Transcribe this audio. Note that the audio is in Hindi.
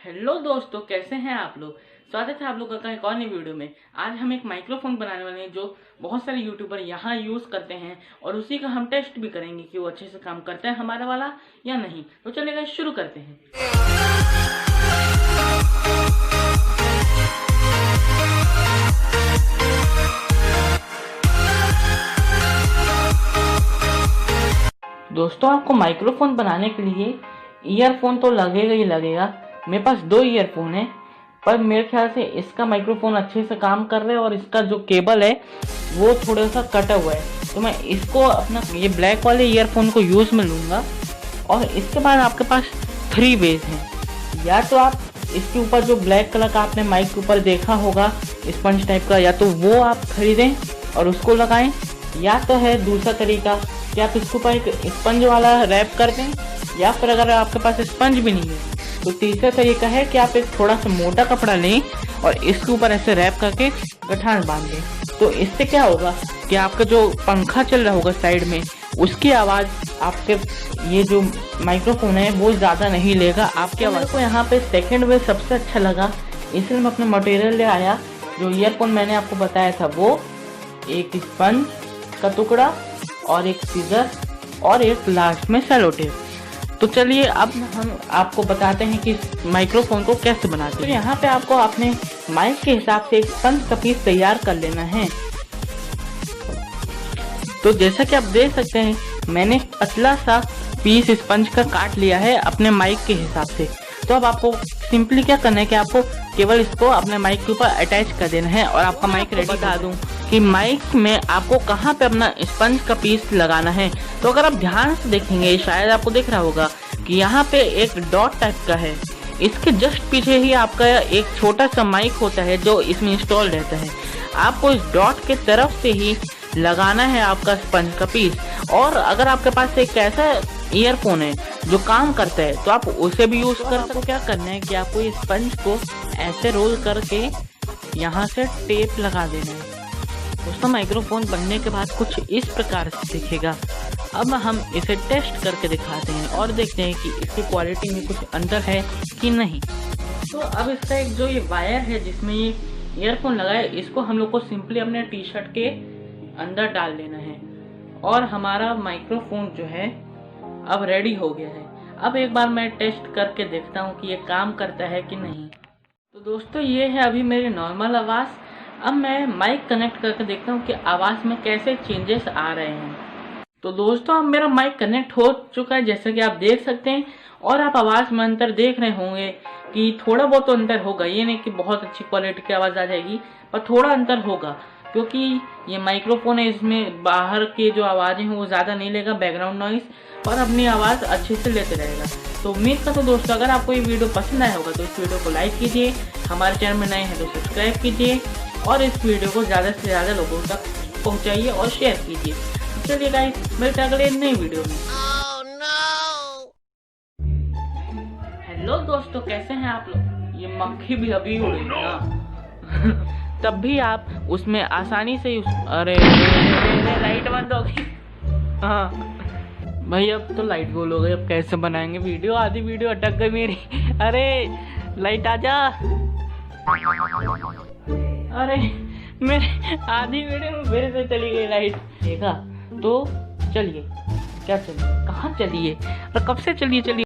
हेलो दोस्तों, कैसे हैं आप लोग। स्वागत है आप लोगों का एक और नई वीडियो में। आज हम एक माइक्रोफोन बनाने वाले हैं जो बहुत सारे यूट्यूबर यहाँ यूज़ करते हैं और उसी का हम टेस्ट भी करेंगे कि वो अच्छे से काम करता है हमारा वाला या नहीं। तो चलिए शुरू करते हैं। दोस्तों, आपको माइक्रोफोन बनाने के लिए ईयरफोन तो लगेगा ही लगेगा। मेरे पास 2 ईयरफोन है, पर मेरे ख्याल से इसका माइक्रोफोन अच्छे से काम कर रहा है और इसका जो केबल है वो थोड़ा सा कटा हुआ है। तो मैं इसको अपना ये ब्लैक वाले ईयरफोन को यूज़ में लूँगा। और इसके बाद आपके पास 3 वेज हैं। या तो आप इसके ऊपर जो ब्लैक कलर का आपने माइक के ऊपर देखा होगा स्पंज टाइप का, या तो वो आप खरीदें और उसको लगाएं। या तो है दूसरा तरीका कि आप इसके ऊपर एक स्पंज वाला रैप कर दें, या फिर अगर आपके पास स्पंज भी नहीं है तो तीसरा तरीका है कि आप एक थोड़ा सा मोटा कपड़ा लें और इसके ऊपर ऐसे रैप करके गठान बांध दें। तो इससे क्या होगा कि आपका जो पंखा चल रहा होगा साइड में, उसकी आवाज़ आपके ये जो माइक्रोफोन है वो ज़्यादा नहीं लेगा आपकी आवाज़ को। यहाँ पे सेकंड वे सबसे अच्छा लगा, इसलिए मैं अपना मटेरियल ले आया। जो ईयरफोन मैंने आपको बताया था वो एक स्पंज का टुकड़ा और एक सीजर और एक लास्ट में सेलो टेप। तो चलिए अब हम आपको बताते हैं कि माइक्रोफोन को कैसे बनाते हैं। तो यहाँ पे आपको अपने माइक के हिसाब से एक स्पंज का पीस तैयार कर लेना है। तो जैसा कि आप देख सकते हैं, मैंने पतला सा पीस स्पंज का काट लिया है अपने माइक के हिसाब से। तो अब आपको सिंपली क्या करना है कि आपको केवल इसको अपने माइक के ऊपर अटैच कर देना है और आपका माइक रेडी। बता दूं कि माइक में आपको कहाँ पे अपना स्पंज का पीस लगाना है। तो अगर आप ध्यान से देखेंगे, शायद आपको दिख रहा होगा कि यहाँ पे एक डॉट टाइप का है। इसके जस्ट पीछे ही आपका एक छोटा सा माइक होता है जो इसमें इंस्टॉल रहता है। आपको इस डॉट के तरफ से ही लगाना है आपका स्पंज का पीस। और अगर आपके पास एक ऐसा ईयरफोन है जो काम करता है तो आप उसे भी यूज़ कर सकते हो। क्या करना है कि आपको इस स्पंज को ऐसे रोल करके यहाँ से टेप लगा देना है। दोस्तों, माइक्रोफोन बनने के बाद कुछ इस प्रकार से दिखेगा। अब हम इसे टेस्ट करके दिखाते हैं और देखते हैं कि इसकी क्वालिटी में कुछ अंतर है कि नहीं। तो अब इसका एक जो ये वायर है जिसमें ये ईयरफोन लगा है, इसको हम लोग को सिंपली अपने टी शर्ट के अंदर डाल देना है और हमारा माइक्रोफोन जो है अब रेडी हो गया है। अब एक बार मैं टेस्ट करके देखता हूँ कि ये काम करता है कि नहीं। तो दोस्तों, ये है अभी मेरी नॉर्मल आवाज़। अब मैं माइक कनेक्ट करके देखता हूँ कि आवाज़ में कैसे चेंजेस आ रहे हैं। तो दोस्तों, अब मेरा माइक कनेक्ट हो चुका है जैसे कि आप देख सकते हैं। और आप आवाज़ में अंतर देख रहे होंगे कि थोड़ा बहुत तो अंतर होगा। ये नहीं कि बहुत अच्छी क्वालिटी की आवाज़ आ जाएगी, पर थोड़ा अंतर होगा क्योंकि ये माइक्रोफोन है, इसमें बाहर की जो आवाज़ें हैं वो ज़्यादा नहीं लेगा, बैकग्राउंड नॉइस, और अपनी आवाज़ अच्छे से लेते रहेगा। तो उम्मीद करता हूँ दोस्तों, अगर आपको ये वीडियो पसंद आया होगा तो इस वीडियो को लाइक कीजिए, हमारे चैनल में नए हैं तो सब्सक्राइब कीजिए और इस वीडियो को ज़्यादा से ज़्यादा लोगों तक पहुँचाइए और शेयर कीजिए। चलिए गाइस, मिलते हैं अगले नई वीडियो में। हेलो दोस्तों, कैसे हैं आप लोग। ये मक्खी भी अभी उड़ गई ना तब भी आप उसमें आसानी से अरे लाइट बंद हो गई। हाँ भाई, अब तो लाइट गोल हो गई। अब कैसे बनाएंगे वीडियो, आधी वीडियो अटक गई मेरी। अरे लाइट आजा। अरे मेरे आधी वीडियो में मेरे से चली गई लाइट। देखा तो चलिए, क्या चलिए, कहाँ चलिए, और कब से चलिए।